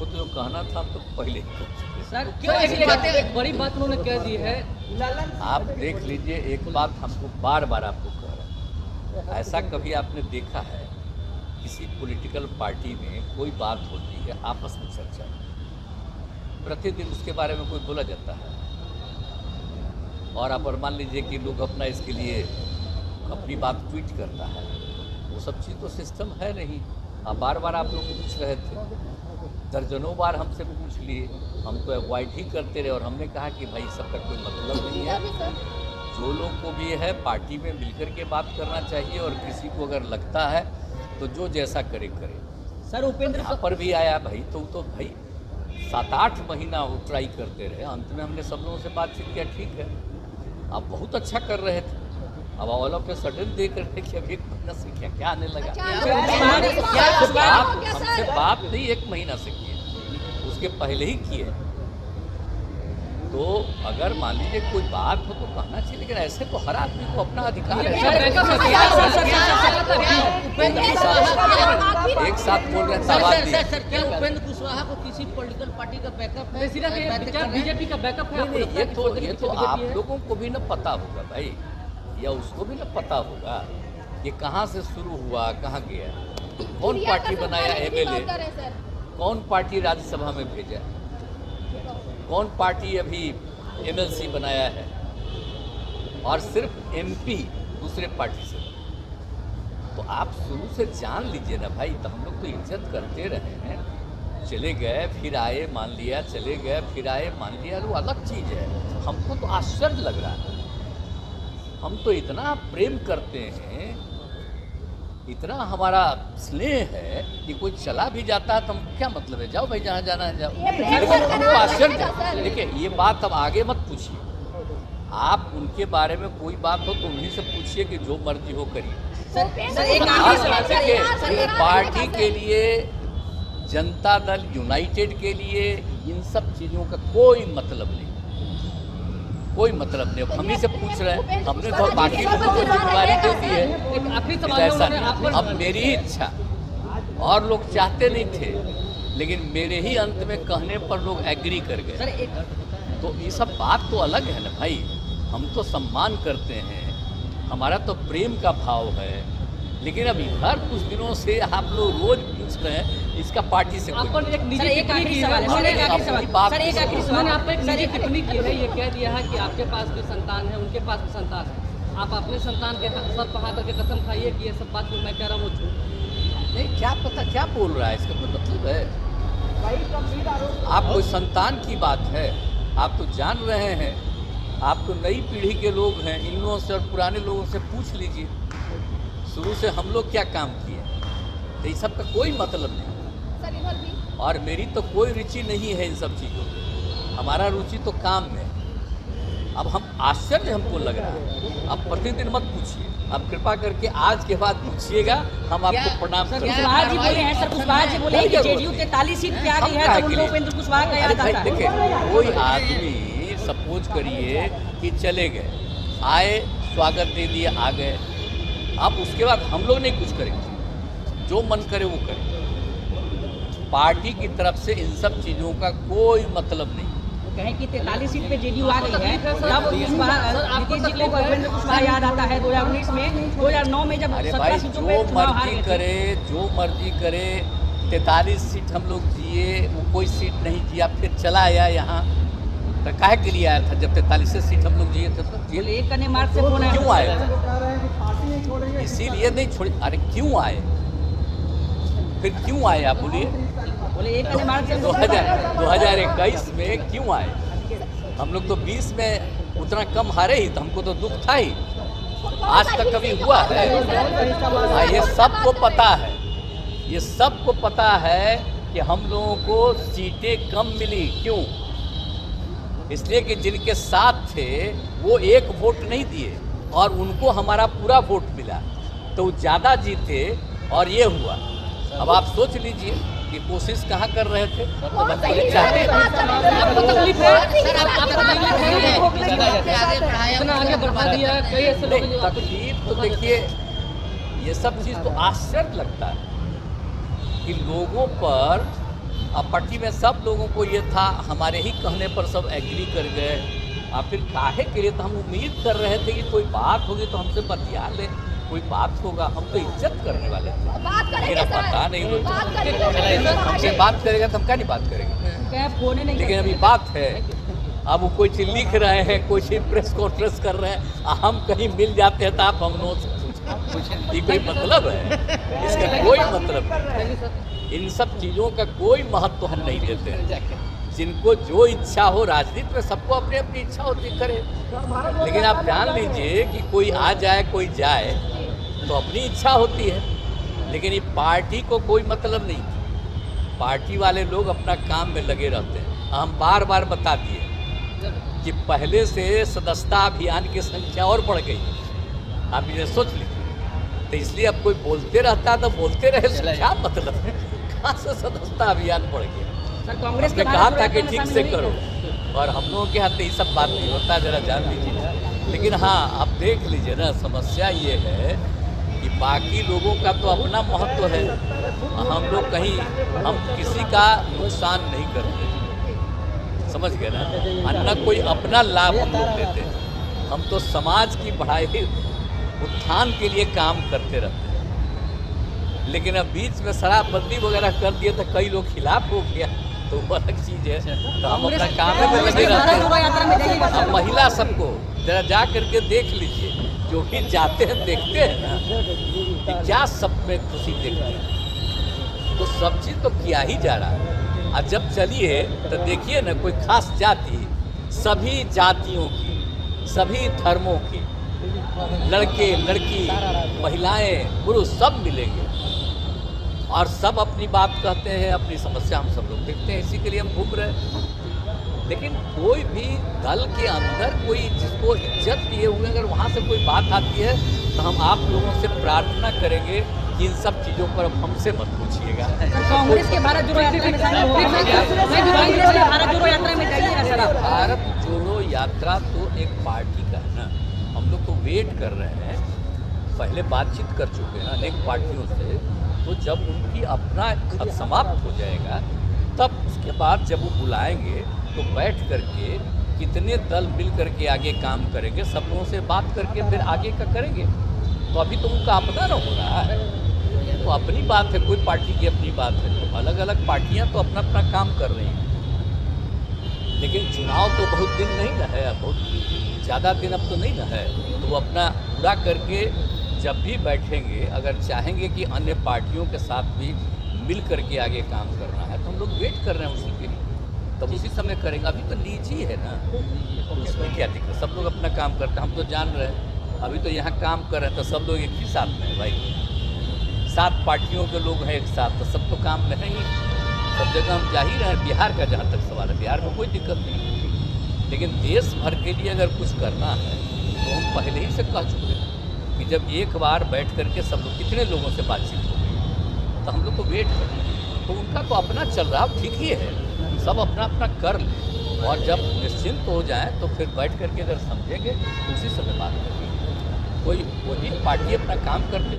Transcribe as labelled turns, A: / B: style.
A: हमको तो जो कहना था हम तो पहले ही कह चुके।
B: सर क्यों एक बड़ी बात उन्होंने कह दी है।
A: आप देख लीजिए, एक बात हमको बार बार आपको कह रहे हैं, ऐसा कभी आपने देखा है किसी पॉलिटिकल पार्टी में कोई बात होती है आपस में चर्चा, प्रतिदिन उसके बारे में कोई बोला जाता है? और आप मान लीजिए कि लोग अपना इसके लिए अपनी बात ट्वीट करता है, वो सब चीज़ तो सिस्टम है नहीं। अब बार बार आप लोग पूछ रहे थे, दर्जनों बार हमसे पूछ लिए, हम तो अवॉइड ही करते रहे और हमने कहा कि भाई सबका कोई मतलब नहीं है। जो लोग को भी है पार्टी में मिलकर के बात करना चाहिए और किसी को अगर लगता है तो जो जैसा करे करे।
B: सर उपेंद्र
A: यहाँ पर भी आया भाई तो भाई 7-8 महीना वो ट्राई करते रहे, अंत में हमने सब लोगों से बातचीत किया, ठीक है आप बहुत अच्छा कर रहे थे, अब ऑल ऑफ ए सडन देख रहे कि अब 1 महीना से क्या आने लगा। आप हमसे बात नहीं 1 महीना से किए, उसके पहले ही किए। तो अगर मान लीजिए कोई बात हो तो कहना चाहिए, लेकिन ऐसे तो हर आदमी को अपना अधिकार है। एक साथ बोल रहे हैं
B: सर क्या उपेंद्र कुशवाहा को किसी पॉलिटिकल पार्टी का बैकअप है? बीजेपी का बैकअप है?
A: ये तो आप लोगों को भी न पता होगा भाई, या उसको भी न पता होगा ये कहाँ से शुरू हुआ कहाँ गया, कौन पार्टी बनाया MLA, कौन पार्टी राज्यसभा में भेजा, कौन पार्टी अभी MLC बनाया है, और सिर्फ MP दूसरे पार्टी से। तो आप शुरू से जान लीजिए ना भाई, तो हम लोग तो इज्जत करते रहे हैं, चले गए फिर आए मान लिया, चले गए फिर आए मान लिया, वो अलग चीज़ है। हमको तो आश्चर्य लग रहा है, हम तो इतना प्रेम करते हैं, इतना हमारा स्नेह है कि कोई चला भी जाता है तो हम क्या मतलब है, जाओ भाई जहाँ जाना है जाओ। लेकिन हमको आश्चर्य, देखिए ये बात अब आगे मत पूछिए, आप उनके बारे में कोई बात हो तो उन्हीं से पूछिए कि जो मर्जी हो करिए। पार्टी के लिए, जनता दल यूनाइटेड के लिए इन सब चीज़ों का कोई मतलब नहीं, कोई मतलब नहीं। हम ही से पूछ रहे हैं, हमने तो बाकी लोगों को जिम्मेदारी दे दी है, ऐसा नहीं। अब मेरी ही इच्छा, और लोग चाहते नहीं थे, लेकिन मेरे ही अंत में कहने पर लोग एग्री कर गए। तो ये सब बात तो अलग है ना भाई, हम तो सम्मान करते हैं, हमारा तो प्रेम का भाव है। लेकिन अभी हर कुछ दिनों से आप लोग रोज पूछ रहे हैं इसका पार्टी से कोई
B: उन्होंने आपको एक निजी टिप्पणी की है, ये कह दिया है कि आपके पास भी संतान है, उनके पास भी संतान है, आप अपने संतान के सर पर हाथ करके कसम खाइए कि ये सब बात जो मैं कह रहा हूँ वो झूठ
A: नहीं। क्या पता क्या बोल रहा है, इसका कोई मतलब है? आप कोई संतान की बात है, आप तो जान रहे हैं, आप तो नई पीढ़ी के लोग हैं, इन लोगों से और पुराने लोगों से पूछ लीजिए शुरू से हम लोग क्या काम किए, तो इस सब का कोई मतलब नहीं। और मेरी तो कोई रुचि नहीं है इन सब चीज़ों में, हमारा रुचि तो काम में। अब हम आश्चर्य हमको लग रहा है, अब प्रतिदिन मत पूछिए, अब कृपा करके आज के बाद पूछिएगा, हम आपको प्रणाम करेंगे।
B: कुशवाहा जी बोले हैं, सर कुशवाहा जी बोले हैं कि जेडीयू 43 सीट पे आ गई है, तो उनको उपेंद्र कुशवाहा का याद आता है।
A: देखिए कोई आदमी सपोज करिए कि चले गए, आए, स्वागत दे दिए, आ गए, अब उसके बाद हम लोग नहीं कुछ करेंगे, जो मन करे वो करें। पार्टी की तरफ से इन सब चीज़ों का कोई मतलब नहीं।
B: वो कहें कि 43 सीट पे जेडीयू आ गई है, तब नीतीश जी को उपेंद्र कुशवाहा याद आता है 2019 में, 2009 में जब
A: अरे भाई जो मर्जी करे, जो मर्जी करे, 43 सीट हम लोग जिए, वो कोई सीट नहीं जिया, फिर चला आया यहाँ, तो काहे के लिए आया था जब 43 सीट हम लोग जिए थे? तो जेल
B: एक करने मार्च से फोन
A: क्यों आए थे? इसीलिए नहीं छोड़े। अरे क्यों आए, फिर क्यों आए आप बोलिए?
B: बोले एक करने मार्च से
A: 2021 में क्यों आए? हम लोग तो 20 में उतना कम हारे ही, तो हमको तो दुख था ही, आज तक कभी हुआ है? ये सबको पता है, ये सबको पता है कि हम लोगों को सीटें कम मिली। क्यों? इसलिए कि जिनके साथ थे वो 1 वोट नहीं दिए और उनको हमारा पूरा वोट मिला, तो वो ज़्यादा जीते और ये हुआ। अब आप सोच लीजिए कि कोशिश कहाँ कर रहे थे, तो बताइए चाहते हैं। तकलीफ तो देखिए, ये सब चीज़ तो आश्चर्य लगता है कि लोगों पर अब पार्टी में सब लोगों को ये था, हमारे ही कहने पर सब एग्री कर गए। और फिर काहे के लिए, तो हम उम्मीद कर रहे थे कि कोई बात होगी तो हमसे बतिया ले, कोई बात होगा, हम तो इज्जत करने वाले थे। लेकिन अब पता नहीं हमसे बात करेगा तो हम क्या नहीं बात करेंगे। लेकिन अभी बात है, अब वो कोई चीज लिख रहे हैं, कोई चीज प्रेस कॉन्फ्रेंस कर रहे हैं, हम कहीं मिल जाते हैं तो आप हम नोट ये कोई मतलब है? इसका कोई मतलब नहीं। इन सब चीज़ों का कोई महत्व हम नहीं देते हैं। जिनको जो इच्छा हो, राजनीति में सबको अपनी अपनी इच्छा होती करे, लेकिन आप जान लीजिए कि कोई आ जाए कोई जाए तो अपनी इच्छा होती है, लेकिन ये पार्टी को कोई मतलब नहीं। पार्टी वाले लोग अपना काम में लगे रहते हैं। हम बार बार बता दिए कि पहले से सदस्यता अभियान की संख्या और बढ़ गई, आप इसे सोच लीजिए। तो इसलिए अब कोई बोलते रहता तो बोलते रहे, क्या मतलब है? कहाँ से सदस्यता अभियान बढ़ गया?
C: कांग्रेस
A: ने कहा था कि ठीक से करो, और हम लोगों के हाथ ये सब बात नहीं होता, जरा जान लीजिए। लेकिन हाँ, आप देख लीजिए ना, समस्या ये है कि बाकी लोगों का तो अपना महत्व है, हम लोग कहीं हम किसी का नुकसान नहीं करते, समझ गए ना। अन्य कोई अपना लाभ हम लोग देते हैं, हम तो समाज की बढ़ाई उत्थान के लिए काम करते रहते हैं। लेकिन अब बीच में शराबबंदी वगैरह कर दिए तो कई लोग खिलाफ हो गया, तो वो अलग चीज़ है। तो हम अपना काम में लगे रहते हैं। अब महिला सबको जरा जा करके देख लीजिए, जो भी जाते हैं देखते हैं ना कि क्या सब में खुशी देखते हैं। तो सब चीज़ तो किया ही जा रहा है। और जब चलिए तो देखिए ना, कोई खास जाति, सभी जातियों की, सभी धर्मों की, लड़के लड़की, महिलाएं पुरुष सब मिलेंगे और सब अपनी बात कहते हैं, अपनी समस्या हम सब लोग देखते हैं, इसी के लिए हम घूम रहे हैं। लेकिन कोई भी दल के अंदर कोई जिसको इज्जत दिए हुए अगर वहाँ से कोई बात आती है तो हम आप लोगों से प्रार्थना करेंगे कि इन सब चीज़ों पर अब हमसे मत पूछिएगा।
C: कांग्रेस के भारत जोड़ो यात्रा में शामिल हो गए। भारत जोड़ो यात्रा में जाइएगा सर आप।
A: भारत जोड़ो यात्रा तो एक पार्टी का है ना, हम लोग तो वेट कर रहे हैं। पहले बातचीत कर चुके हैं अनेक पार्टियों से, तो जब उनकी अपना खत समाप्त हो जाएगा तब उसके बाद जब वो बुलाएंगे तो बैठ करके कितने दल मिल करके आगे काम करेंगे, सब लोगों से बात करके फिर आगे का करेंगे। तो अभी तो उनका अपना न हो रहा है, तो अपनी बात है, कोई पार्टी की अपनी बात है, तो अलग अलग पार्टियां तो अपना अपना काम कर रही हैं। लेकिन चुनाव तो बहुत दिन नहीं ना है, बहुत ज़्यादा दिन अब तो नहीं ना है, तो वो अपना पूरा करके जब भी बैठेंगे, अगर चाहेंगे कि अन्य पार्टियों के साथ भी मिल करके आगे काम करना है, तो हम लोग वेट कर रहे हैं उसी के लिए, तब उसी समय करेंगे। अभी तो निजी है ना, तो उसमें क्या दिक्कत, सब लोग अपना काम करते हैं, हम तो जान रहे हैं। अभी तो यहाँ काम कर रहे हैं तो सब लोग एक ही साथ में है भाई, 7 पार्टियों के लोग हैं एक साथ, तो सब तो काम में है ही, सब जगह हम जा ही रहे हैं। बिहार का जहाँ तक सवाल है, बिहार में कोई दिक्कत नहीं, लेकिन देश भर के लिए अगर कुछ करना है तो हम पहले ही से कह चुके हैं कि जब एक बार बैठ करके सब लोग, कितने लोगों से बातचीत हो गई, तो हम लोग को वेट कर रहे हैं। तो उनका तो अपना चल रहा है, ठीक ही है, सब अपना अपना कर लें, और जब निश्चिंत हो जाएं तो फिर बैठ करके अगर समझेंगे तो उसी समय बात करेंगे। कोई पार्टी अपना काम करके